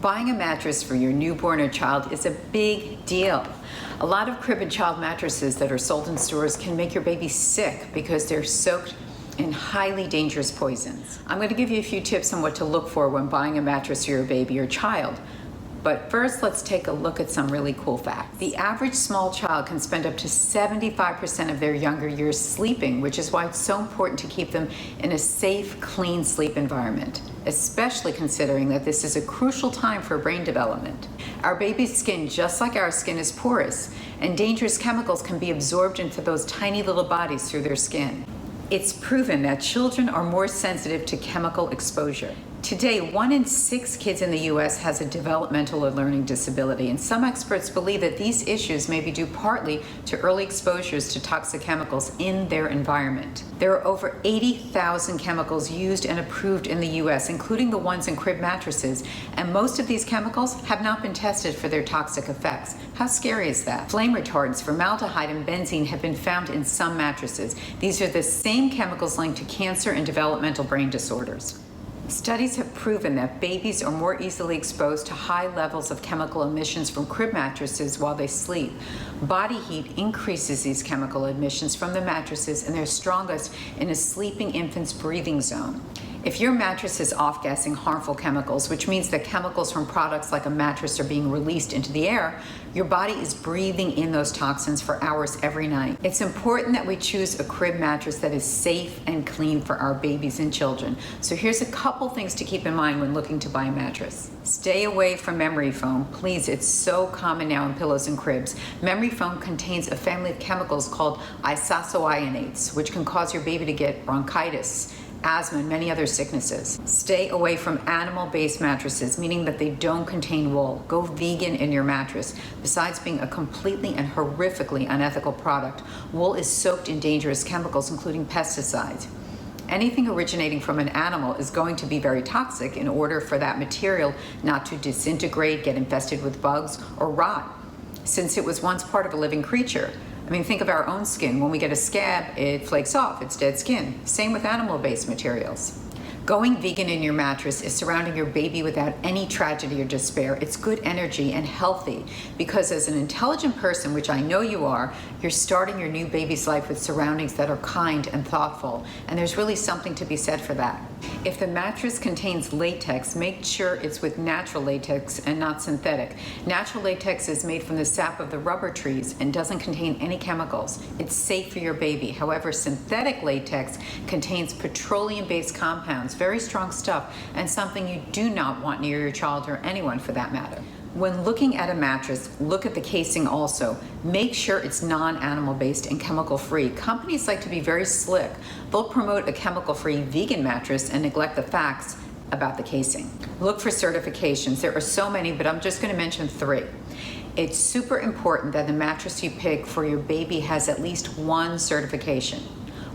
Buying a mattress for your newborn or child is a big deal. A lot of crib and child mattresses that are sold in stores can make your baby sick because they're soaked in highly dangerous poisons. I'm going to give you a few tips on what to look for when buying a mattress for your baby or child. But first, let's take a look at some really cool facts. The average small child can spend up to 75% of their younger years sleeping, which is why it's so important to keep them in a safe, clean sleep environment, especially considering that this is a crucial time for brain development. Our baby's skin, just like our skin, is porous, and dangerous chemicals can be absorbed into those tiny little bodies through their skin. It's proven that children are more sensitive to chemical exposure. Today, 1 in 6 kids in the U.S. has a developmental or learning disability, and some experts believe that these issues may be due partly to early exposures to toxic chemicals in their environment. There are over 80,000 chemicals used and approved in the U.S., including the ones in crib mattresses, and most of these chemicals have not been tested for their toxic effects. How scary is that? Flame retardants, formaldehyde, and benzene have been found in some mattresses. These are the same chemicals linked to cancer and developmental brain disorders. Studies have proven that babies are more easily exposed to high levels of chemical emissions from crib mattresses while they sleep. Body heat increases these chemical emissions from the mattresses, and they're strongest in a sleeping infant's breathing zone. If your mattress is off-gassing harmful chemicals, which means that chemicals from products like a mattress are being released into the air, your body is breathing in those toxins for hours every night. It's important that we choose a crib mattress that is safe and clean for our babies and children. So here's a couple things to keep in mind when looking to buy a mattress. Stay away from memory foam. Please, it's so common now in pillows and cribs. Memory foam contains a family of chemicals called isocyanates, which can cause your baby to get bronchitis, asthma, and many other sicknesses. Stay away from animal-based mattresses, meaning that they don't contain wool. Go vegan in your mattress. Besides being a completely and horrifically unethical product, wool is soaked in dangerous chemicals, including pesticides. Anything originating from an animal is going to be very toxic in order for that material not to disintegrate, get infested with bugs, or rot, since it was once part of a living creature. I mean, think of our own skin. When we get a scab, it flakes off. It's dead skin. Same with animal-based materials. Going vegan in your mattress is surrounding your baby without any tragedy or despair. It's good energy and healthy because as an intelligent person, which I know you are, you're starting your new baby's life with surroundings that are kind and thoughtful, and there's really something to be said for that. If the mattress contains latex, make sure it's with natural latex and not synthetic. Natural latex is made from the sap of the rubber trees and doesn't contain any chemicals. It's safe for your baby. However, synthetic latex contains petroleum-based compounds, very strong stuff, and something you do not want near your child or anyone for that matter. When looking at a mattress, look at the casing also. Make sure it's non-animal based and chemical free. Companies like to be very slick. They'll promote a chemical free vegan mattress and neglect the facts about the casing. Look for certifications. There are so many, but I'm just going to mention 3. It's super important that the mattress you pick for your baby has at least 1 certification.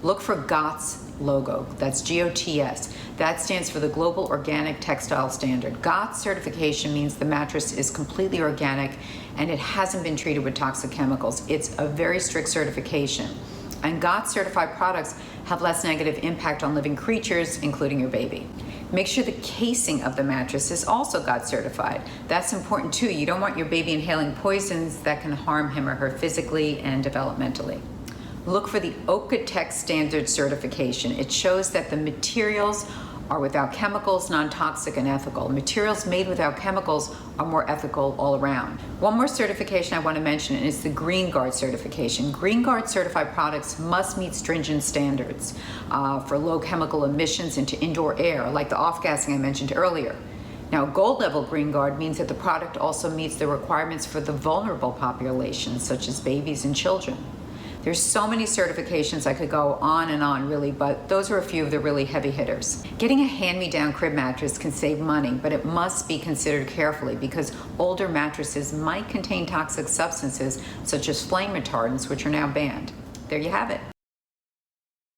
Look for GOTS logo. That's GOTS. That stands for the Global Organic Textile Standard. GOTS certification means the mattress is completely organic and it hasn't been treated with toxic chemicals. It's a very strict certification. And GOTS certified products have less negative impact on living creatures, including your baby. Make sure the casing of the mattress is also GOTS certified. That's important too. You don't want your baby inhaling poisons that can harm him or her physically and developmentally. Look for the OEKO-TEX standard certification. It shows that the materials are without chemicals, non-toxic, and ethical. Materials made without chemicals are more ethical all around. One more certification I want to mention is the Green Guard certification. Green Guard certified products must meet stringent standards for low chemical emissions into indoor air, like the off-gassing I mentioned earlier. Now, Gold Level Green Guard means that the product also meets the requirements for the vulnerable populations, such as babies and children. There's so many certifications, I could go on and on really, but those are a few of the really heavy hitters. Getting a hand-me-down crib mattress can save money, but it must be considered carefully because older mattresses might contain toxic substances such as flame retardants, which are now banned. There you have it.